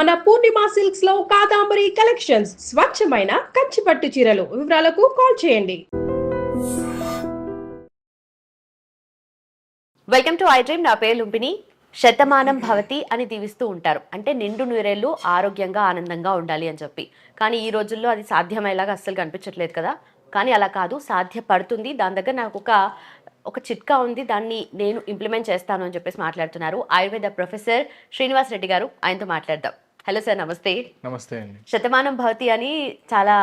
మన పూర్ణిమ సిల్క్స్ లో కాదాంబరి కలెక్షన్స్ స్వచ్ఛమైన కంచి పట్టు చీరలు. వివరాలకు కాల్ చేయండి. Welcome to I dream. నా పేరు లుంపిని. శతమానం భవతి అని దీవిస్తూ ఉంటారు, అంటే నిండు నూరేళ్లు ఆరోగ్యంగా ఆనందంగా ఉండాలి అని చెప్పి. కానీ ఈ రోజుల్లో అది సాధ్యమయ్యేలాగా అస్సలు కనిపించట్లేదు కదా. కానీ అలా కాదు, సాధ్యపడుతుంది. దాని దగ్గర నాకు ఒక చిట్కా ఉంది, దాన్ని నేను ఇంప్లిమెంట్ చేస్తాను అని చెప్పేసి మాట్లాడుతున్నారు ఆయుర్వేద ప్రొఫెసర్ శ్రీనివాస్ రెడ్డి గారు. ఆయనతో మాట్లాడదాం. హలో సార్, నమస్తే. నమస్తే అండి. శతమానం భవతి అని చాలా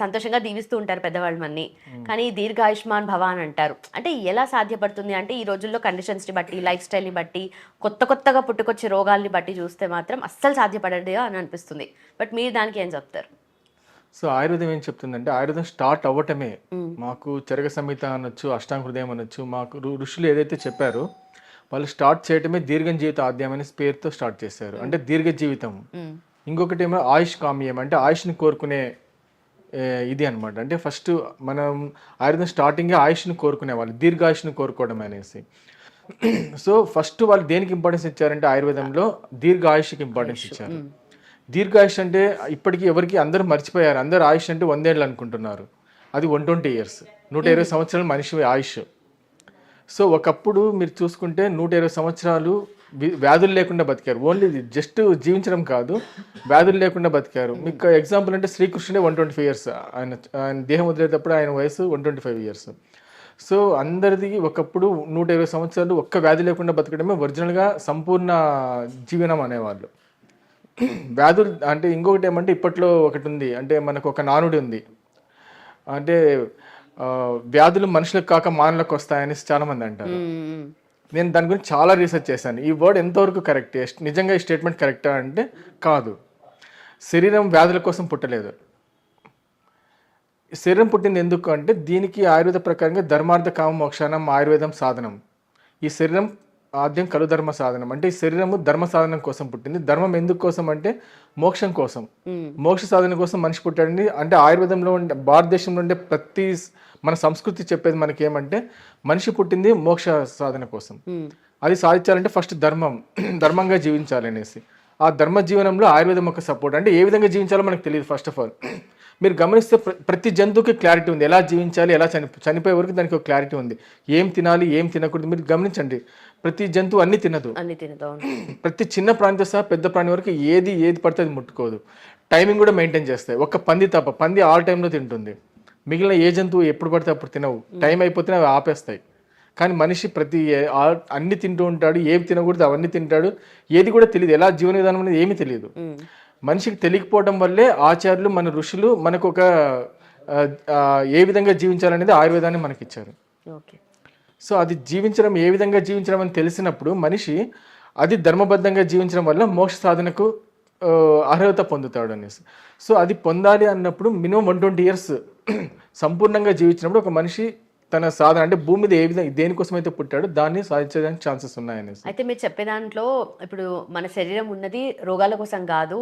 సంతోషంగా దీవిస్తూ ఉంటారు పెద్దవాళ్ళు మన్ని, కానీ దీర్ఘాయుష్మాన్ భవ అని అంటారు. అంటే ఎలా సాధ్యపడుతుంది అంటే ఈ రోజుల్లో కండిషన్స్ని బట్టి, లైఫ్ స్టైల్ని బట్టి, కొత్తగా పుట్టుకొచ్చే రోగాల్ని బట్టి చూస్తే మాత్రం అస్సలు సాధ్యపడదు అని అనిపిస్తుంది. బట్ మీరు దానికి ఏం చెప్తారు? సో ఆయుర్వేదం ఏం చెప్తుందంటే, ఆయుర్వేదం స్టార్ట్ అవ్వటమే మాకు చరక సంహిత అనొచ్చు, అష్టాంగ హృదయం అనొచ్చు, మాకు ఋషులు ఏదైతే చెప్పారో వాళ్ళు స్టార్ట్ చేయటమే దీర్ఘ జీవిత ఆద్యం అనే పేరుతో స్టార్ట్ చేశారు. అంటే దీర్ఘ జీవితం. ఇంకొకటి ఏమో ఆయుష్ కామ్యం, అంటే ఆయుష్ని కోరుకునే ఇది అనమాట. అంటే ఫస్ట్ మనం ఆయుర్వేదం స్టార్టింగే ఆయుష్ని కోరుకునే వాళ్ళు, దీర్ఘాయుష్ని కోరుకోవడం అనేసి. సో ఫస్ట్ వాళ్ళు దేనికి ఇంపార్టెన్స్ ఇచ్చారంటే ఆయుర్వేదంలో దీర్ఘ ఆయుష్కి ఇంపార్టెన్స్ ఇచ్చారు. దీర్ఘాయుష్ అంటే ఇప్పటికీ ఎవరికి అందరూ మర్చిపోయారు. అందరూ ఆయుష్ అంటే 100 ఏళ్ళు అనుకుంటున్నారు. అది 120 years, 120 సంవత్సరాలు మనిషి ఆయుష్. సో ఒకప్పుడు మీరు చూసుకుంటే 120 సంవత్సరాలు వ్యాధులు లేకుండా బతికారు. ఓన్లీ జస్ట్ జీవించడం కాదు, వ్యాధులు లేకుండా బతికారు. మీకు ఎగ్జాంపుల్ అంటే శ్రీకృష్ణుడే 125 years. ఆయన దేహం వదిలేటప్పుడు ఆయన వయసు 125 years. సో అందరిది ఒకప్పుడు 120 సంవత్సరాలు ఒక్క వ్యాధి లేకుండా బతకడమే ఒరిజినల్గా సంపూర్ణ జీవనం అనేవాళ్ళు. వ్యాధులు అంటే ఇంకొకటి ఏమంటే ఇప్పట్లో ఒకటి ఉంది, అంటే మనకు ఒక నానుడి ఉంది, అంటే వ్యాధులు మనుషులకు కాక మానవులకు వస్తాయని చాలామంది అంటారు. నేను దాని గురించి చాలా రీసెర్చ్ చేశాను. ఈ వర్డ్ ఎంతవరకు కరెక్ట్, నిజంగా ఈ స్టేట్మెంట్ కరెక్టా అంటే కాదు. శరీరం వ్యాధుల కోసం పుట్టలేదు. శరీరం పుట్టింది ఎందుకు అంటే దీనికి ఆయుర్వేద ప్రకారంగా ధర్మార్థ కామ మోక్షానం ఆయుర్వేదం సాధనం. ఈ శరీరం ఆద్యం కలు ధర్మ సాధనం, అంటే ఈ శరీరము ధర్మ సాధనం కోసం పుట్టింది. ధర్మం ఎందుకు కోసం అంటే మోక్షం కోసం, మోక్ష సాధన కోసం మనిషి పుట్టాడని. అంటే ఆయుర్వేదంలో ఉండే, భారతదేశంలో ఉండే ప్రతి మన సంస్కృతి చెప్పేది మనకి ఏమంటే మనిషి పుట్టింది మోక్ష సాధన కోసం. అది సాధించాలంటే ఫస్ట్ ధర్మంగా జీవించాలి అనేసి. ఆ ధర్మ జీవనంలో ఆయుర్వేదం ఒక సపోర్ట్. అంటే ఏ విధంగా జీవించాలో మనకు తెలియదు. ఫస్ట్ ఆఫ్ ఆల్ మీరు గమనిస్తే ప్రతి జంతువుకి క్లారిటీ ఉంది, ఎలా జీవించాలి, ఎలా చనిపోయే వరకు దానికి ఒక క్లారిటీ ఉంది. ఏం తినాలి, ఏం తినకూడదు మీరు గమనించండి. ప్రతి జంతువు అన్ని తినదు. ప్రతి చిన్న ప్రాణితో సహా పెద్ద ప్రాణి వరకు ఏది పడితే అది ముట్టుకోదు. టైమింగ్ కూడా మెయింటైన్ చేస్తాయి. ఒక్క పంది తప్ప, పంది ఆల్ టైంలో తింటుంది. మిగిలిన ఏ జంతువు ఎప్పుడు పడితే అప్పుడు తినవు. టైం అయిపోతే అవి ఆపేస్తాయి. కానీ మనిషి అన్ని తింటూ ఉంటాడు, ఏమి తినకూడదు అవన్నీ తింటాడు. ఏది కూడా తెలియదు, ఎలా జీవన విధానం అనేది ఏమీ తెలియదు. మనిషికి తెలియకపోవడం వల్లే ఆచార్యులు, మన ఋషులు మనకు ఒక ఏ విధంగా జీవించాలనేది ఆయుర్వేదాన్ని మనకి ఇచ్చారు. సో అది జీవించడం, ఏ విధంగా జీవించడం అని తెలిసినప్పుడు మనిషి అది ధర్మబద్ధంగా జీవించడం వల్ల మోక్ష సాధనకు అర్హత పొందుతాడు అనేసి. సో అది పొందాలి అన్నప్పుడు మినిమం 120 years సంపూర్ణంగా జీవించినప్పుడు ఒక మనిషి తన సాధన, అంటే భూమి మీద ఏ విధంగా దేనికోసం అయితే పుట్టాడో దాన్ని సాధించడానికి ఛాన్సెస్ ఉన్నాయనేసి. అయితే మీరు చెప్పే దాంట్లో ఇప్పుడు మన శరీరం ఉన్నది రోగాల కోసం కాదు,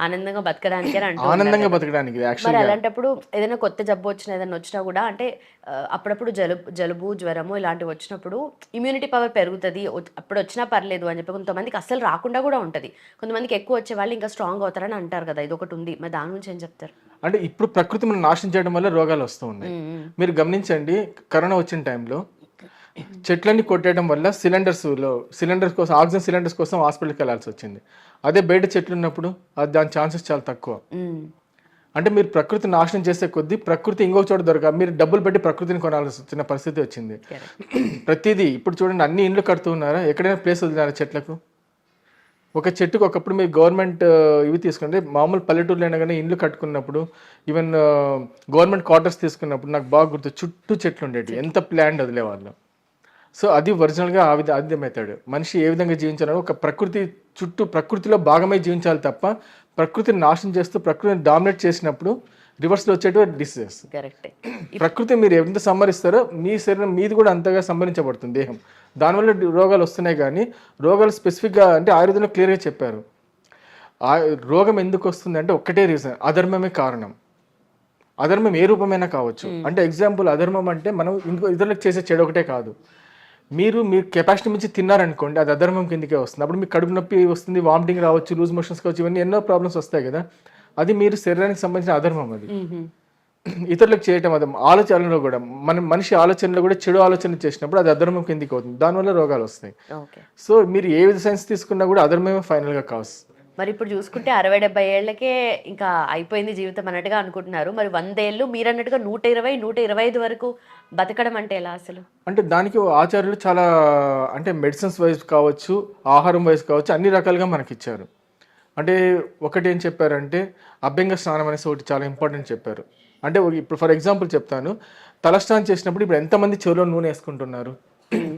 ఆనందంగా బతకడానికి. ఆనందంగా బతకడానికి. మరి అలాంటప్పుడు ఏదైనా కొత్త జబ్బు వచ్చినా, ఏదైనా వచ్చినా కూడా, అంటే అప్పుడప్పుడు జలుబు జ్వరము ఇలాంటివి వచ్చినప్పుడు ఇమ్యూనిటీ పవర్ పెరుగుతుంది, అప్పుడు వచ్చినా పర్లేదు అని చెప్పి కొంతమందికి అస్సలు రాకుండా కూడా ఉంటుంది. కొంతమందికి ఎక్కువ వచ్చే వాళ్ళు ఇంకా స్ట్రాంగ్ అవుతారని అంటారు కదా, ఇది ఒకటి ఉంది. మరి దాని గురించి ఏం చెప్తారు? అంటే ఇప్పుడు ప్రకృతి మనం నాశనం చేయడం వల్ల రోగాలు వస్తూ ఉన్నాయి. మీరు గమనించండి, కరోనా వచ్చిన టైంలో చెట్లన్నీ కొట్టేయడం వల్ల సిలిండర్స్ కోసం, ఆక్సిజన్ సిలిండర్స్ కోసం హాస్పిటల్కి వెళ్ళాల్సి వచ్చింది. అదే బయట చెట్లు ఉన్నప్పుడు దాని ఛాన్సెస్ చాలా తక్కువ. అంటే మీరు ప్రకృతి నాశనం చేసే కొద్దీ ప్రకృతి ఇంకొక చోట దొరక మీరు డబ్బులు పెట్టి ప్రకృతిని కొనాల్సి వచ్చిన పరిస్థితి వచ్చింది. ప్రతిదీ ఇప్పుడు చూడండి, అన్ని ఇండ్లు కడుతూ ఉన్నారా, ఎక్కడైనా ప్లేస్ వదిలినారా చెట్లకు? ఒక చెట్టుకు ఒకప్పుడు మీరు గవర్నమెంట్ ఇవి తీసుకుంటే, మామూలు పల్లెటూరులో అయినా కానీ ఇండ్లు కట్టుకున్నప్పుడు, ఈవెన్ గవర్నమెంట్ క్వార్టర్స్ తీసుకున్నప్పుడు నాకు బాగా గుర్తు, చుట్టూ చెట్లు ఉండేవి, ఎంత ప్లాంట్ వదిలేవాళ్ళు. సో అది ఒరిజినల్గా అది మెథడ్. మనిషి ఏ విధంగా జీవించాలో ఒక ప్రకృతిలో భాగమై జీవించాలి తప్ప ప్రకృతిని నాశనం చేస్తూ ప్రకృతిని డామినేట్ చేసినప్పుడు రివర్స్లో వచ్చేటువంటి డిసీజెస్. ప్రకృతి మీరు ఎంత సంహరిస్తారో మీ శరీరం మీది కూడా అంతగా సంహరించబడుతుంది దేహం. దానివల్ల రోగాలు వస్తున్నాయి. కానీ రోగాలు స్పెసిఫిక్గా అంటే ఆయుర్వేదంలో క్లియర్గా చెప్పారు. రోగం ఎందుకు వస్తుంది అంటే ఒక్కటే రీజన్, అధర్మమే కారణం. అధర్మం ఏ రూపమైనా కావచ్చు. అంటే ఎగ్జాంపుల్, అధర్మం అంటే మనం ఇతరులకు చేసే చెడు ఒకటే కాదు. మీరు మీ కెపాసిటీ మించి తిన్నారనుకోండి, అది అధర్మం కిందకే వస్తుంది. అప్పుడు మీకు కడుపు నొప్పి వస్తుంది, వామిటింగ్ రావచ్చు, లూజ్ మోషన్స్ కావచ్చు, ఇవన్నీ ఎన్నో ప్రాబ్లమ్స్ వస్తాయి కదా. అది మీరు శరీరానికి సంబంధించిన అధర్మం. అది ఇతరులకు చేయటం అది ఆలోచనలో కూడా మనిషి ఆలోచనలో కూడా చెడు ఆలోచన చేసినప్పుడు అది అధర్మం కిందికి అవుతుంది, దానివల్ల రోగాలు వస్తాయి. సో మీరు ఏ విధ సైన్స్ తీసుకున్నా కూడా అధర్మమే ఫైనల్గా కావచ్చు. మరి ఇప్పుడు చూసుకుంటే 60-70 ఏళ్లకే ఇంకా అయిపోయింది జీవితం అన్నట్టుగా అనుకుంటున్నారు. మరి 100 ఏళ్ళు మీరు అన్నట్టుగా 120-125 వరకు బతకడం అంటే ఎలా అసలు? అంటే దానికి ఆచార్యులు చాలా అంటే మెడిసిన్స్ వైజ్ కావచ్చు, ఆహారం వైజ్ కావచ్చు, అన్ని రకాలుగా మనకి ఇచ్చారు. అంటే ఒకటి ఏం చెప్పారంటే అభ్యంగ స్నానం అనేసి ఒకటి చాలా ఇంపార్టెంట్ చెప్పారు. అంటే ఇప్పుడు ఫర్ ఎగ్జాంపుల్ చెప్తాను, తలస్నానం చేసినప్పుడు ఇప్పుడు ఎంతమంది చెవులో నూనె వేసుకుంటున్నారు,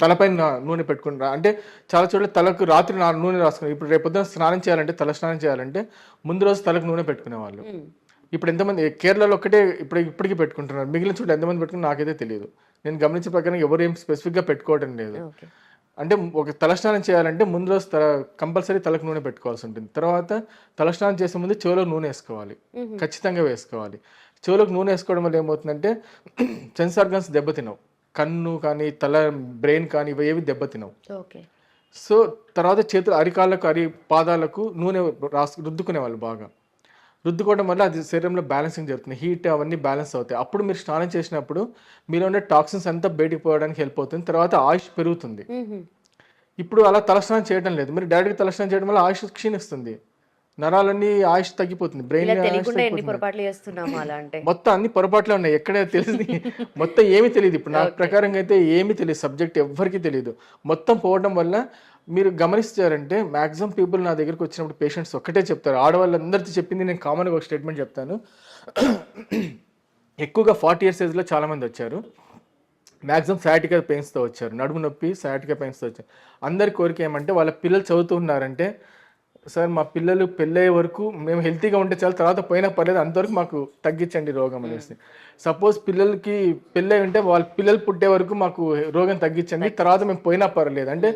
తలపైన నూనె పెట్టుకుంటారు. అంటే చాలా చోట్ల తలకు రాత్రి నూనె రాసుకున్నారు. ఇప్పుడు రేపొద్దున స్నానం చేయాలంటే, తల స్నానం చేయాలంటే ముందు రోజు తలకు నూనె పెట్టుకునేవాళ్ళు. ఇప్పుడు ఎంతమంది కేరళలో ఒక్కటే ఇప్పటికీ పెట్టుకుంటున్నారు, మిగిలిన చోట్ల ఎంతమంది పెట్టుకుని నాకైతే తెలియదు. నేను గమనించే ప్రకారం ఎవరు ఏం స్పెసిఫిక్గా పెట్టుకోవడం లేదు. అంటే ఒక తలస్నానం చేయాలంటే ముందు రోజు కంపల్సరీ తలకు నూనె పెట్టుకోవాల్సి ఉంటుంది. తర్వాత తలస్నానం చేసే ముందు చెవులో నూనె వేసుకోవాలి, ఖచ్చితంగా వేసుకోవాలి. చెవులకు నూనె వేసుకోవడం వల్ల ఏమవుతుందంటే సెన్స్ ఆర్గన్స్ దెబ్బతినవు, కన్ను కానీ తల బ్రెయిన్ కానీ ఇవేవి దెబ్బతినవు. సో తర్వాత చేతులు అరికాళ్ళకు పాదాలకు నూనె రుద్దుకునేవాళ్ళు. బాగా రుద్దుకోవడం వల్ల అది శరీరంలో బ్యాలెన్సింగ్ జరుగుతుంది, హీట్ అవన్నీ బ్యాలెన్స్ అవుతాయి. అప్పుడు మీరు స్నానం చేసినప్పుడు మీలో ఉండే టాక్సిన్స్ అంతా బయటికి పోవడానికి హెల్ప్ అవుతుంది. తర్వాత ఆయుష్ పెరుగుతుంది. ఇప్పుడు అలా తలస్నానం చేయడం లేదు, మీరు డైరెక్ట్గా తలస్నానం చేయడం వల్ల ఆయుష్ క్షీణిస్తుంది, నరాలన్నీ ఆయుష్ తగ్గిపోతుంది, బ్రెయిన్ మొత్తం అన్ని పొరపాట్లే ఉన్నాయి. ఎక్కడ తెలియదు, మొత్తం ఏమీ తెలియదు. ఇప్పుడు నా ప్రకారంగా అయితే ఏమీ తెలియదు, సబ్జెక్ట్ ఎవ్వరికి తెలియదు. మొత్తం పోవడం వల్ల మీరు గమనిస్తారంటే మ్యాక్సిమం పీపుల్ నా దగ్గరికి వచ్చినప్పుడు పేషెంట్స్ ఒక్కటే చెప్తారు, ఆడవాళ్ళందరితో చెప్పింది నేను కామన్గా ఒక స్టేట్మెంట్ చెప్తాను. ఎక్కువగా 40 years ఏజ్లో చాలామంది వచ్చారు, మ్యాక్సిమం సయాటికా పెయిన్స్తో వచ్చారు, నడుము నొప్పి సయాటికా పెయిన్స్తో వచ్చారు. అందరి కోరిక ఏమంటే వాళ్ళ పిల్లలు చదువుతున్నారంటే, సార్ మా పిల్లలు పెళ్ళయ్యే వరకు మేము హెల్తీగా ఉంటే చాలు, తర్వాత పోయినా పర్లేదు, అంతవరకు మాకు తగ్గించండి రోగం అనేసి. సపోజ్ పిల్లలకి పెళ్ళై ఉంటే వాళ్ళ పిల్లలు పుట్టే వరకు మాకు రోగం తగ్గించండి, తర్వాత మేము పోయినా పర్లేదు. అంటే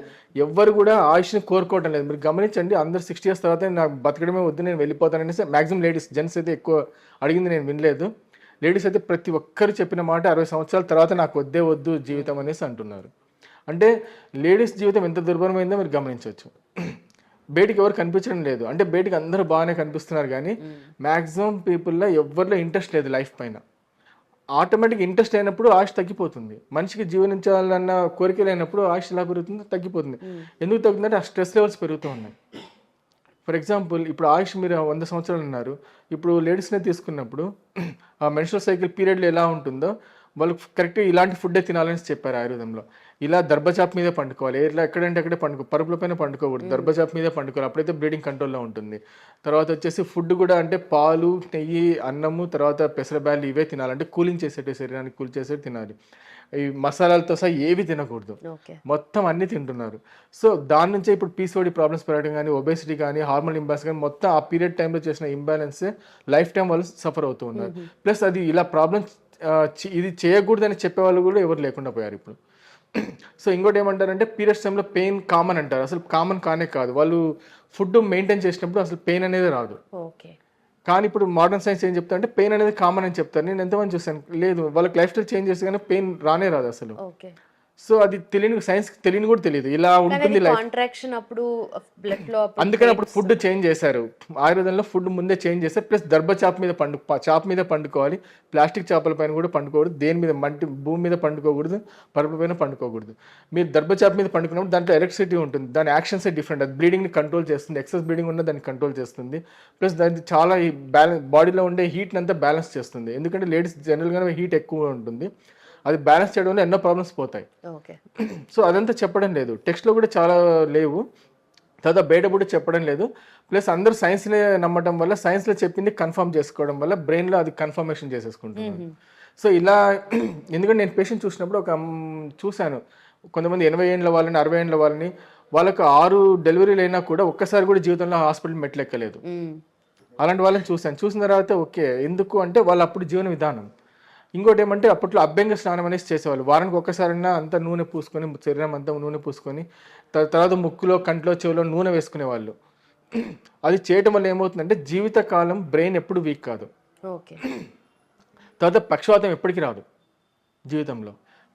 ఎవ్వరు కూడా ఆయుష్ని కోరుకోవటం లేదు. మీరు గమనించండి, అందరు 60 years తర్వాత నాకు బతకడమే వద్దు నేను వెళ్ళిపోతాను అనేసి మ్యాక్సిమం లేడీస్, జెంట్స్ అయితే ఎక్కువ అడిగింది నేను వినలేదు. లేడీస్ అయితే ప్రతి ఒక్కరు చెప్పిన మాట 60 సంవత్సరాల తర్వాత నాకు వద్దు జీవితం అనేసి అంటున్నారు. అంటే లేడీస్ జీవితం ఎంత దుర్భరమైందో మీరు గమనించవచ్చు. బయటికి ఎవరు కనిపించడం లేదు, అంటే బయటికి అందరూ బాగానే కనిపిస్తున్నారు కానీ మ్యాక్సిమం పీపుల్లో ఎవరిలో ఇంట్రెస్ట్ లేదు లైఫ్ పైన. ఆటోమేటిక్ ఇంట్రెస్ట్ అయినప్పుడు ఆయుష్ తగ్గిపోతుంది. మనిషికి జీవనించాలన్న కోరిక లేనప్పుడు ఆయుష్ ఎలా పెరుగుతుందో తగ్గిపోతుంది. ఎందుకు తగ్గుతుందంటే ఆ స్ట్రెస్ లెవెల్స్ పెరుగుతూ ఉన్నాయి. ఫర్ ఎగ్జాంపుల్ ఇప్పుడు ఆయుష్ మీరు 100 సంవత్సరాలు ఉన్నారు, ఇప్పుడు లేడీస్నే తీసుకున్నప్పుడు ఆ మెన్స్ట్రువల్ సైకిల్ పీరియడ్లో ఎలా ఉంటుందో వాళ్ళు కరెక్ట్గా ఇలాంటి ఫుడ్డే తినాలని చెప్పారు ఆయుర్వేదంలో. ఇలా దర్భచాప్ మీదే పండుకోవాలి, ఇట్లా ఎక్కడంటే అక్కడే పరుపుల పైన పండుకోకూడదు, దర్భచాప్ మీదే పండుకోవాలి, అప్పుడైతే బ్లీడింగ్ కంట్రోల్లో ఉంటుంది. తర్వాత వచ్చేసి ఫుడ్ కూడా అంటే పాలు, నెయ్యి, అన్నము, తర్వాత పెసరబ్యాలు ఇవే తినాలి, అంటే కూలింగ్ చేసేటి, శరీరానికి కూల్ చేసేటి తినాలి. ఈ మసాలాలతో సహా ఏవి తినకూడదు, మొత్తం అన్ని తింటున్నారు. సో దాని నుంచే ఇప్పుడు పీసీఓడి ప్రాబ్లమ్స్ పెరగడం కానీ, ఒబేసిటీ కానీ, హార్మోన్ ఇంబ్యాలెన్స్ కానీ, మొత్తం ఆ పీరియడ్ టైంలో చేసిన ఇంబ్యాలెన్సే లైఫ్ టైం వాళ్ళు సఫర్ అవుతూ ఉన్నారు. ప్లస్ అది ఇలా ప్రాబ్లమ్స్ ఇది చేయకూడదని చెప్పేవాళ్ళు కూడా ఎవరు లేకుండా పోయారు ఇప్పుడు. సో ఇంకోటి ఏమంటారంటే పీరియడ్స్ టైంలో పెయిన్ కామన్ అంటారు, అసలు కామన్ కానే కాదు. వాళ్ళు ఫుడ్ మెయింటైన్ చేసినప్పుడు అసలు పెయిన్ అనేది రాదు. కానీ ఇప్పుడు మోడర్న్ సైన్స్ ఏం చెప్తా అంటే పెయిన్ అనేది కామన్ అని చెప్తారు. నేను ఎంతమంది చూసాను, లేదు వాళ్ళకి లైఫ్ స్టైల్ చేంజ్ చేస్తే కానీ పెయిన్ రానే రాదు అసలు. సో అది తెలియని, సైన్స్ తెలియని కూడా తెలియదు ఇలా ఉంటుంది లైఫ్. అందుకని అప్పుడు ఫుడ్ చేంజ్ చేశారు, ఆయుర్వేదంలో ఫుడ్ ముందే చేంజ్ చేశారు. ప్లస్ దర్భ చాప్ మీద పండుకోవాలి, ప్లాస్టిక్ చాపల పైన కూడా పండుకోకూడదు, దేని మీద భూమి మీద పండుకోకూడదు, పరుపుల పైన పండుకోకూడదు. మీరు దర్భ చాప్ మీద పండుకున్నప్పుడు దాంట్లో ఎలక్ట్రిసిటీ ఉంటుంది, దాని యాక్షన్స్ డిఫరెంట్, అది బ్లీడింగ్ని కంట్రోల్ చేస్తుంది, ఎక్సెస్ బ్లీడింగ్ ఉన్న దాన్ని కంట్రోల్ చేస్తుంది. ప్లస్ దానికి చాలా బాడీలో ఉండే హీట్ని అంతా బ్యాలెన్స్ చేస్తుంది. ఎందుకంటే లేడీస్ జనరల్గానే హీట్ ఎక్కువ ఉంటుంది, అది బ్యాలెన్స్ చేయడం వల్ల ఎన్నో ప్రాబ్లమ్స్ పోతాయి. సో అదంతా చెప్పడం లేదు, టెక్స్ట్లో కూడా చాలా లేవు, తర్వాత బయట కూడా చెప్పడం లేదు. ప్లస్ అందరూ సైన్స్నే నమ్మడం వల్ల, సైన్స్లో చెప్పింది కన్ఫర్మ్ చేసుకోవడం వల్ల బ్రెయిన్లో అది కన్ఫర్మేషన్ చేసేసుకుంటున్నాను. సో ఇలా ఎందుకంటే నేను పేషెంట్ చూసినప్పుడు చూశాను కొంతమంది 80 ఏళ్ళ వాళ్ళని, 60 ఏళ్ళ వాళ్ళని, వాళ్ళకు 6 డెలివరీలు అయినా కూడా ఒక్కసారి కూడా జీవితంలో హాస్పిటల్ మెట్లు ఎక్కలేదు. అలాంటి వాళ్ళని చూసిన తర్వాత ఓకే, ఎందుకు అంటే వాళ్ళు అప్పుడు జీవన విధానం. ఇంకోటి ఏమంటే అప్పట్లో అభ్యంగ స్నానం అనేసి చేసేవాళ్ళు, వారానికి ఒక్కసారైనా అంతా నూనె పూసుకొని, శరీరం అంతా నూనె పూసుకొని, తర్వాత ముక్కులో, కంట్లో, చెవిలో నూనె వేసుకునేవాళ్ళు. అది చేయటం వల్ల ఏమవుతుందంటే జీవితకాలం బ్రెయిన్ ఎప్పుడు వీక్ కాదు. తర్వాత పక్షవాతం ఎప్పటికీ రాదు జీవితంలో.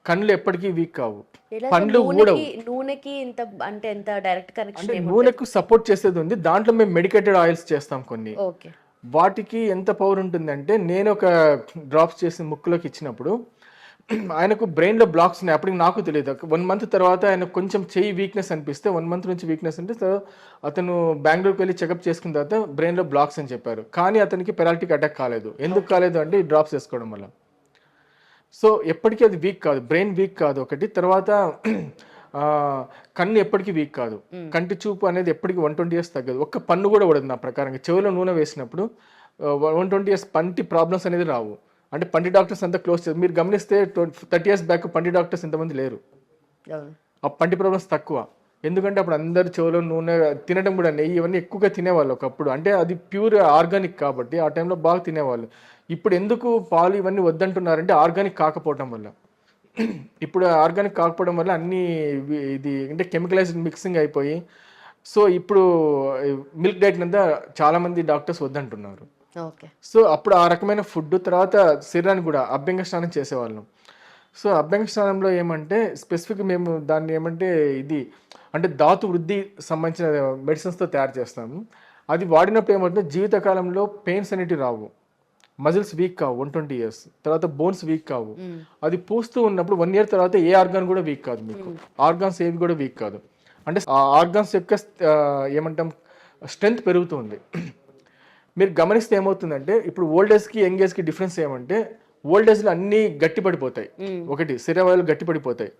కళ్ళు ఎప్పటికీ వీక్ కావు, ఎలా పండ్లు ఊడవు. నూనెకి ఇంత అంటే ఎంత డైరెక్ట్ అంటే కనెక్షన్ నూనెకు సపోర్ట్ చేసేది ఉంది, దాంట్లో మేము మెడికేటెడ్ ఆయిల్స్ చేస్తాం కొన్ని. ఓకే. వాటికి ఎంత పవర్ ఉంటుందంటే నేను ఒక డ్రాప్స్ చేసి ముక్కులోకి ఇచ్చినప్పుడు ఆయనకు బ్రెయిన్లో బ్లాక్స్ ఉన్నాయి, అప్పటికి నాకు తెలియదు. 1 మంత్ తర్వాత ఆయన కొంచెం చెయ్యి వీక్నెస్ అనిపిస్తే 1 మంత్ నుంచి వీక్నెస్ అంటే అతను బెంగళూరుకి వెళ్ళి చెకప్ చేసుకున్న తర్వాత బ్రెయిన్లో బ్లాక్స్ అని చెప్పారు. కానీ అతనికి పెరాలిటిక్ అటాక్ కాలేదు. ఎందుకు కాలేదు అంటే ఈ డ్రాప్స్ వేసుకోవడం వల్ల. సో ఎప్పటికీ అది వీక్ కాదు, బ్రెయిన్ వీక్ కాదు ఒకటి. తర్వాత కన్ను ఎప్పటికీ వీక్ కాదు, కంటి చూపు అనేది ఎప్పటికీ 120 years తగ్గదు. ఒక్క పన్ను కూడా పడదు నా ప్రకారంగా. చెవిలో నూనె వేసినప్పుడు 120 years పంటి ప్రాబ్లమ్స్ అనేది రావు. అంటే పంటి డాక్టర్స్ అంతా క్లోజ్ చేస్తారు. మీరు గమనిస్తే 30 years బ్యాక్ పంటి డాక్టర్స్ ఇంతమంది లేరు. ఆ పంటి ప్రాబ్లమ్స్ తక్కువ, ఎందుకంటే అప్పుడు అందరు చెవిలో నూనె తినడం కూడా, నెయ్యి ఇవన్నీ ఎక్కువగా తినేవాళ్ళు ఒకప్పుడు. అంటే అది ప్యూర్ ఆర్గానిక్ కాబట్టి ఆ టైంలో బాగా తినేవాళ్ళు. ఇప్పుడు ఎందుకు పాలు ఇవన్నీ వద్దంటున్నారంటే ఆర్గానిక్ కాకపోవడం వల్ల. ఇప్పుడు ఆర్గానిక్ కాకపోవడం వల్ల అన్ని ఇది అంటే కెమికలైజ్డ్ మిక్సింగ్ అయిపోయి, సో ఇప్పుడు మిల్క్ డైట్ అంతా చాలామంది డాక్టర్స్ వద్దంటున్నారు. ఓకే. సో అప్పుడు ఆ రకమైన ఫుడ్, తర్వాత శరీరానికి కూడా అభ్యంగ స్నానం చేసేవాళ్ళం. సో అభ్యంగ స్నానంలో ఏమంటే స్పెసిఫిక్ మేము దాన్ని ఏమంటే ఇది అంటే ధాతు వృద్ధి సంబంధించిన మెడిసిన్స్తో తయారు చేస్తాము. అది వాడినప్పుడు ఏమంటే జీవితకాలంలో పెయిన్స్ అనేటివి రావు, మజిల్స్ వీక్ కావు 120 years తర్వాత, బోన్స్ వీక్ కావు. అది పూస్తూ ఉన్నప్పుడు 1 year తర్వాత ఏ ఆర్గాన్ కూడా వీక్ కాదు, మీకు ఆర్గాన్స్ ఏవి కూడా వీక్ కాదు. అంటే ఆ ఆర్గాన్స్ యొక్క ఏమంటాం స్ట్రెంగ్త్ పెరుగుతుంది. మీరు గమనిస్తే ఏమవుతుందంటే ఇప్పుడు ఓల్డ్ ఏజ్కి యంగ్ ఏజ్కి డిఫరెన్స్ ఏమంటే ఓల్డ్ ఏజ్లో అన్నీ గట్టిపడిపోతాయి, ఒకటి శరీరాలు గట్టిపడిపోతాయి.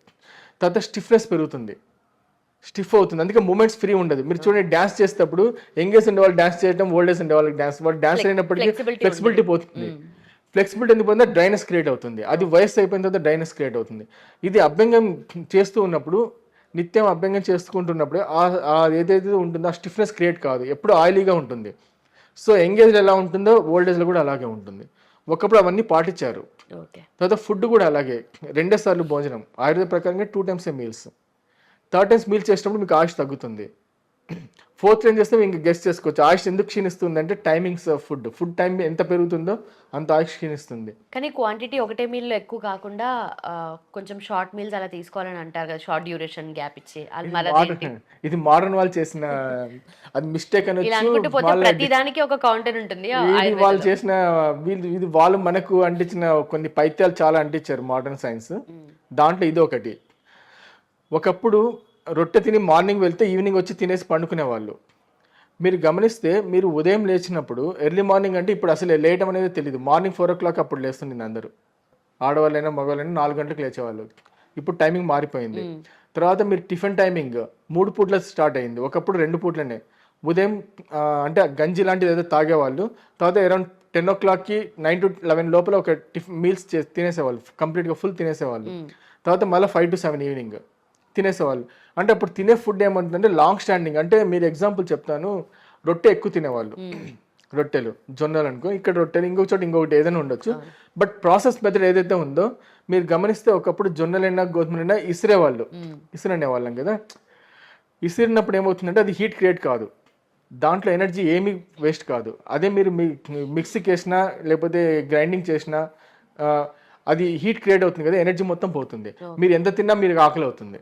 తర్వాత స్టిఫ్నెస్ పెరుగుతుంది, స్టిఫ్ అవుతుంది, అందుకే మూమెంట్స్ ఫ్రీ ఉండదు. మీరు చూడండి డ్యాన్స్ చేసేటప్పుడు యంగేజ్ ఉండే వాళ్ళు డ్యాన్స్ చేయడం, ఓల్డ్ ఏజ్ ఉండే వాళ్ళకి డ్యాన్స్, వాళ్ళు డ్యాన్స్ అయినప్పటికీ ఫ్లెక్సిబిలిటీ పోతుంది. ఫ్లెక్సిబిలిటీ ఎందుకు పోతుందో డ్రైనెస్ క్రియేట్ అవుతుంది. అది వయసు అయిపోయిన తర్వాత డ్రైనెస్ క్రియేట్ అవుతుంది. ఇది అభ్యంగం చేస్తూ ఉన్నప్పుడు, నిత్యం అభ్యంగం చేసుకుంటున్నప్పుడు ఏదైతే ఉంటుందో ఆ స్టిఫ్నెస్ క్రియేట్ కాదు, ఎప్పుడు ఆయిలీగా ఉంటుంది. సో యంగేజ్లో ఎలా ఉంటుందో ఓల్డ్ ఏజ్లో కూడా అలాగే ఉంటుంది. ఒకప్పుడు అవన్నీ పాటించారు. తర్వాత ఫుడ్ కూడా అలాగే 2 సార్లు భోజనం, ఆయుర్వేద ప్రకారంగా 2 times meals. 3rd times meal చేసినప్పుడు మీకు ఆయుష్ తగ్గుతుంది. 4th టైం చేస్తే ఇంకా గెస్ట్ చేసుకోవచ్చు. ఆయుష్ ఎందుకు క్షీణిస్తుంది అంటే టైమింగ్స్ ఆఫ్ ఫుడ్ టైం ఎంత పెరుగుతుందో అంత ఆయుష్ క్షీణిస్తుంది. కానీ క్వాంటిటీ ఒకటే మీల్లో ఎక్కువ కాకుండా కొంచెం షార్ట్ మీల్స్ అలా తీసుకోవాలని అంటారు కదా, షార్ట్ డ్యూరేషన్ గ్యాప్ ఇచ్చి. ఇది మోడర్న్ వాళ్ళు చేసిన అది మిస్టేక్ అనొచ్చు. ప్రతి దానికి ఒక కౌంటర్ ఉంటుంది. వాళ్ళు చేసిన ఇది వాళ్ళు మనకు అంటించిన కొన్ని పైత్యాలు చాలా అంటించారు మోడర్న్ సైన్స్. దాంట్లో ఇది ఒకటి. ఒకప్పుడు రొట్టె తిని మార్నింగ్ వెళ్తే ఈవినింగ్ వచ్చి తినేసి పండుకునేవాళ్ళు. మీరు గమనిస్తే మీరు ఉదయం లేచినప్పుడు ఎర్లీ మార్నింగ్ అంటే ఇప్పుడు అసలు లేయటం అనేది తెలియదు. మార్నింగ్ 4 o'clock అప్పుడు లేస్తుంది అందరూ, ఆడవాళ్ళైనా మగవాళ్ళైనా 4 గంటలకు లేచేవాళ్ళు. ఇప్పుడు టైమింగ్ మారిపోయింది. తర్వాత మీరు టిఫిన్ టైమింగ్ 3 పూట్ల స్టార్ట్ అయింది, ఒకప్పుడు 2 పూట్లనే. ఉదయం అంటే గంజి లాంటిది ఏదో తాగేవాళ్ళు, తర్వాత అరౌండ్ 10 o'clockకి 9 to 11 లోపల ఒక మీల్స్ తినేసేవాళ్ళు, కంప్లీట్గా ఫుల్ తినేసేవాళ్ళు. తర్వాత మళ్ళీ 5 to 7 ఈవినింగ్ తినేసేవాళ్ళు. అంటే అప్పుడు తినే ఫుడ్ ఏమంటుందంటే లాంగ్ స్టాండింగ్. అంటే మీరు ఎగ్జాంపుల్ చెప్తాను, రొట్టె ఎక్కువ తినేవాళ్ళు, రొట్టెలు జొన్నలు అనుకో, ఇక్కడ రొట్టెలు ఇంకొక చోట ఇంకొకటి ఏదైనా ఉండొచ్చు. బట్ ప్రాసెస్ మెథడ్ ఏదైతే ఉందో మీరు గమనిస్తే ఒకప్పుడు జొన్నలైనా గోధుమలైనా ఇసిరేవాళ్ళు, ఇసిరనేవాళ్ళం కదా. ఇసిరినప్పుడు ఏమవుతుందంటే అది హీట్ క్రియేట్ కాదు, దాంట్లో ఎనర్జీ ఏమీ వేస్ట్ కాదు. అదే మీరు మిక్సీకి వేసినా లేకపోతే గ్రైండింగ్ చేసినా అది హీట్ క్రియేట్ అవుతుంది కదా, ఎనర్జీ మొత్తం పోతుంది. మీరు ఎంత తిన్నా మీరు ఆకలి అవుతుంది.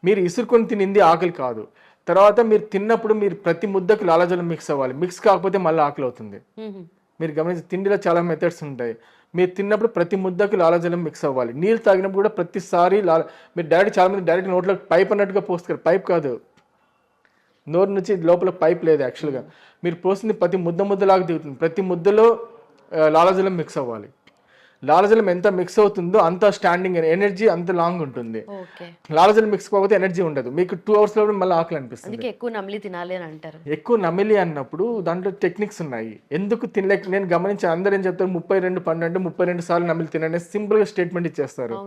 మీరు ఇసురుకొని తినింది ఆకలి కాదు. తర్వాత మీరు తిన్నప్పుడు మీరు ప్రతి ముద్దకు లాలాజలం మిక్స్ అవ్వాలి, మిక్స్ కాకపోతే మళ్ళీ ఆకలి అవుతుంది. మీరు గమనించి తిండిలో చాలా మెథడ్స్ ఉంటాయి. మీరు తిన్నప్పుడు ప్రతి ముద్దకు లాలాజలం మిక్స్ అవ్వాలి. నీళ్ళు తాగినప్పుడు కూడా ప్రతిసారి మీరు డైరెక్ట్, చాలా మంది డైరెక్ట్ నోట్లో పైప్ అన్నట్టుగా పోస్తారు. పైప్ కాదు, నోరు నుంచి లోపల పైప్ లేదు యాక్చువల్గా. మీరు పోసింది ప్రతి ముద్దలాగా దిగుతుంది. ప్రతి ముద్దలో లాలాజలం మిక్స్ అవ్వాలి. లాలాజలం ఎంత మిక్స్ అవుతుందో అంత స్టాండింగ్ ఎనర్జీ అంత లాంగ్ ఉంటుంది. లాలాజలం మిక్స్ కాకపోతే ఎనర్జీ ఉండదు. మీకు 2 hours లో మళ్ళీ ఆకలి అనిపిస్తుంది. ఎక్కువ నమిలి తినాలి అని అంటారు. ఎక్కువ నమిలి అన్నప్పుడు దాంట్లో టెక్నిక్స్ ఉన్నాయి. ఎందుకు తినలేక నేను గమనించి అందరూ ఏం చెప్తారు, 32 పండు అంటే 32 సార్లు నమిలి తినండి సింపుల్ గా స్టేట్మెంట్ ఇచ్చేస్తారు.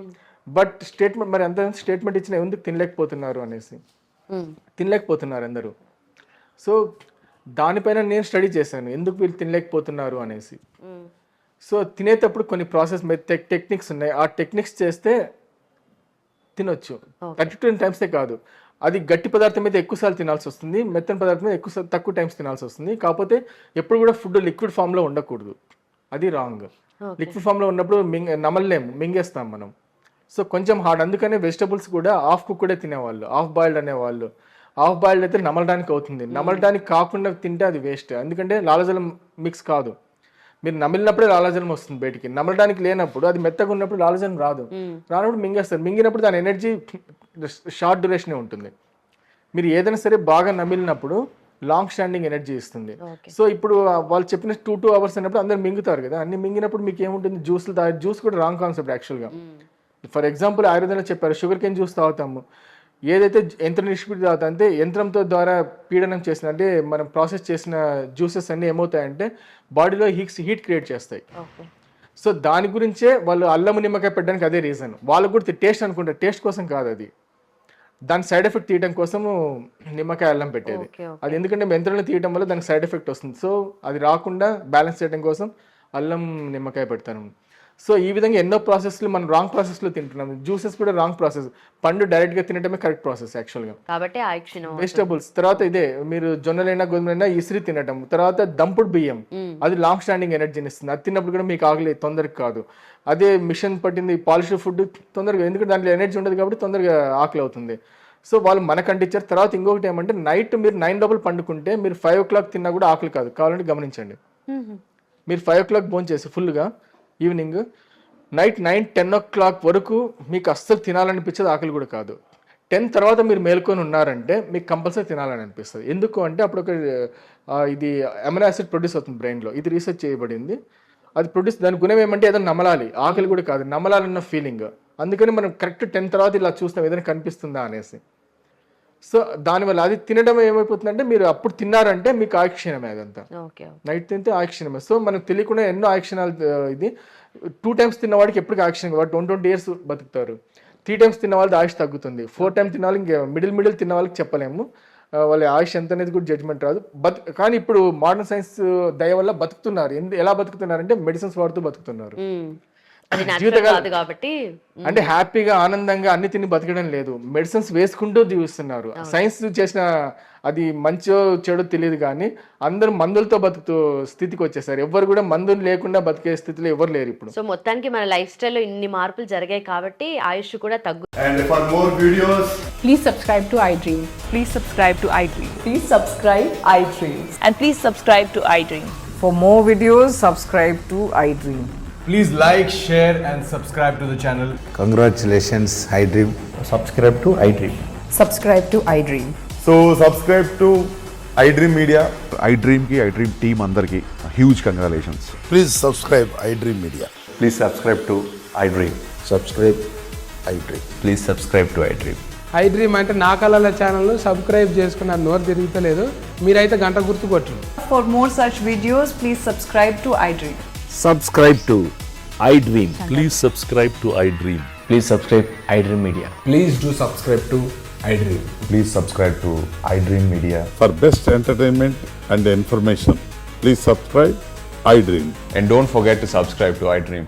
బట్ స్టేట్మెంట్ మరి అంత స్టేట్మెంట్ ఇచ్చిన ఎందుకు తినలేకపోతున్నారు అనేసి, తినలేకపోతున్నారు అందరూ. సో దానిపైన నేను స్టడీ చేశాను, ఎందుకు వీళ్ళు తినలేకపోతున్నారు అనేసి. సో తినేటప్పుడు కొన్ని ప్రాసెస్ టెక్నిక్స్ ఉన్నాయి. ఆ టెక్నిక్స్ చేస్తే తినొచ్చు. 32 times కాదు, అది గట్టి పదార్థం మీద ఎక్కువసార్లు తినాల్సి వస్తుంది, మెత్తని పదార్థం మీద తక్కువ టైమ్స్ తినాల్సి వస్తుంది. కాకపోతే ఎప్పుడు కూడా ఫుడ్ లిక్విడ్ ఫామ్లో ఉండకూడదు, అది రాంగ్. లిక్విడ్ ఫామ్లో ఉన్నప్పుడు నమలలేము, మింగేస్తాం మనం. సో కొంచెం హార్డ్. అందుకనే వెజిటబుల్స్ కూడా హాఫ్ కుక్ కూడా తినేవాళ్ళు, హాఫ్ బాయిల్డ్ అనేవాళ్ళు. హాఫ్ బాయిల్డ్ అయితే నమలడానికి అవుతుంది, నమలడానికి కాకుండా తింటే అది వేస్ట్. ఎందుకంటే లాలాజలం మిక్స్ కాదు. మీరు నమిలినప్పుడే లాలాజలం వస్తుంది బయటికి, నమలడానికి లేనప్పుడు అది మెత్తగా ఉన్నప్పుడు లాలాజలం రానప్పుడు మింగేస్తారు. మింగినప్పుడు దాని ఎనర్జీ షార్ట్ డ్యూరేషనే ఉంటుంది. మీరు ఏదైనా సరే బాగా నమిలినప్పుడు లాంగ్ స్టాండింగ్ ఎనర్జీ ఇస్తుంది. సో ఇప్పుడు వాళ్ళు చెప్పిన 2 hours అన్నప్పుడు అందరు మింగుతారు కదా, అన్ని మింగినప్పుడు మీకు ఏముంటుంది, జ్యూస్ కూడా రాంగ్ కాన్సెప్ట్ యాక్చువల్గా. ఫర్ ఎగ్జాంపుల్ ఆయుర్వేదంలో చెప్పారు షుగర్ కేన్ జ్యూస్ తాగుతాము, ఏదైతే యంత్ర నిష్పత్తి తాగుతా అంటే యంత్రంతో ద్వారా పీడనం చేసిన అంటే మనం ప్రాసెస్ చేసిన జ్యూసెస్ అన్నీ ఏమవుతాయంటే బాడీలో హీట్ క్రియేట్ చేస్తాయి. సో దాని గురించే వాళ్ళు అల్లము నిమ్మకాయ పెట్టడానికి అదే రీజన్. వాళ్ళకు కూడా టేస్ట్ అనుకుంటారు, టేస్ట్ కోసం కాదు, అది దాని సైడ్ ఎఫెక్ట్ తీయడం కోసము నిమ్మకాయ అల్లం పెట్టేది. అది ఎందుకంటే మెంతులను తీయడం వల్ల దానికి సైడ్ ఎఫెక్ట్ వస్తుంది. సో అది రాకుండా బ్యాలెన్స్ చేయడం కోసం అల్లం నిమ్మకాయ పెడతాను. సో ఈ విధంగా ఎన్నో ప్రాసెస్లు మనం రాంగ్ ప్రాసెస్లో తింటున్నాం. జ్యూసెస్ కూడా రాంగ్ ప్రాసెస్, పండు డైరెక్ట్గా తినడమే కరెక్ట్ ప్రాసెస్ యాక్చువల్గా. కాబట్టి వెజిటబుల్స్ తర్వాత ఇదే మీరు జొన్నలైనా గోధుమలైనా ఇసిరి తినడం, తర్వాత దంపుడు బియ్యం అది లాంగ్ స్టాండింగ్ ఎనర్జీని ఇస్తుంది. అది తిన్నప్పుడు కూడా మీకు ఆగలే తొందరగా కాదు. అదే మిషన్ పట్టింది పాలిష్డ్ ఫుడ్ తొందరగా, ఎందుకంటే దాంట్లో ఎనర్జీ ఉండదు కాబట్టి తొందరగా ఆకలి అవుతుంది. సో వాళ్ళు మనకంటే ఇచ్చారు. తర్వాత ఇంకొకటి ఏమంటే నైట్ మీరు 9 లోపల పండుకుంటే మీరు 5 o'clock తిన్నా కూడా ఆకలి కాదు. కావాలంటే గమనించండి, మీరు 5 o'clock భోజనం చేసి ఫుల్గా ఈవినింగ్ నైట్ 9-10 o'clock వరకు మీకు అస్సలు తినాలనిపించేది, ఆకలి కూడా కాదు. 10 తర్వాత మీరు మేల్కొని ఉన్నారంటే మీకు కంపల్సరీ తినాలని అనిపిస్తుంది. ఎందుకు అంటే అప్పుడు ఒక ఇది అమినో యాసిడ్ ప్రొడ్యూస్ అవుతుంది బ్రెయిన్లో, ఇది రీసెర్చ్ చేయబడింది. అది ప్రొడ్యూస్, దాని గుణం ఏమంటే ఏదో నమలాలి, ఆకలి కూడా కాదు, నమలాలన్న ఫీలింగ్. అందుకని మనం కరెక్ట్ 10 తర్వాత ఇలా చూస్తాం ఏదైనా కనిపిస్తుందా అనేసి. సో దానివల్ల అది తినడం ఏమైపోతుందంటే మీరు అప్పుడు తిన్నారంటే మీకు ఆయుక్షీణమే, అదంతా నైట్ తింటే ఆయుక్షీణమే. సో మనకు తెలియకుండా ఎన్నో ఆయుక్షీణాలు. ఇది 2 times తిన్నవాడికి ఎప్పటికీ ఆయుక్షీణం, వాడు 20 years బతుకుతారు. 3 times తిన్న వాళ్ళది ఆయుష్ తగ్గుతుంది. 4 times తిన్న వాళ్ళకి ఇంకా మిడిల్ తిన్న వాళ్ళకి చెప్పలేము, వాళ్ళ ఆయుష్ ఎంత అనేది కూడా జడ్జ్మెంట్ రాదు. కానీ ఇప్పుడు మోడర్న్ సైన్స్ దయ వల్ల బతుకుతున్నారు. ఎలా బతుకుతున్నారంటే మెడిసిన్స్ వాడుతూ బతుకుతున్నారు. కాబట్టి అంటే హ్యాపీగా ఆనందంగా అన్ని తిని బతకడం లేదు, మెడిసిన్స్ వేసుకుంటూ జీవిస్తున్నారు. సైన్స్ చేసిన అది మంచో చెడో తెలియదు కానీ అందరూ మందులతో బతుకుతూ స్థితికి వచ్చేసారు. ఎవరు కూడా మందులు లేకుండా బతికే స్థితిలో ఎవరు లేరు ఇప్పుడు. సో మొత్తానికి మన లైఫ్ స్టైల్లో ఇన్ని మార్పులు జరిగాయి కాబట్టి ఆయుష్ కూడా తగ్గు. And for more videos, Please subscribe to iDream. Please subscribe to iDream. Please subscribe iDream. And please subscribe to iDream. For more videos, subscribe to iDream. please like, share and subscribe to the channel. Congratulations, iDream. Subscribe to iDream. Subscribe to iDream. So subscribe to iDream Media. iDream ki iDream team andarki huge congratulations. Please subscribe iDream Media. Please subscribe to iDream. Subscribe iDream. Please subscribe to iDream. iDream అంటే నా కళల channel subscribe చేసుకున్న నోరు తిరుగుతలేదు, మీరైతే గంట గుర్తు కొట్టండి. For more such videos, please subscribe to iDream. Subscribe to iDream. Please subscribe to iDream. Please subscribe iDream Media. Please do subscribe to iDream. Please subscribe to iDream Media. For best entertainment and information, please subscribe iDream. And don't forget to subscribe to iDream.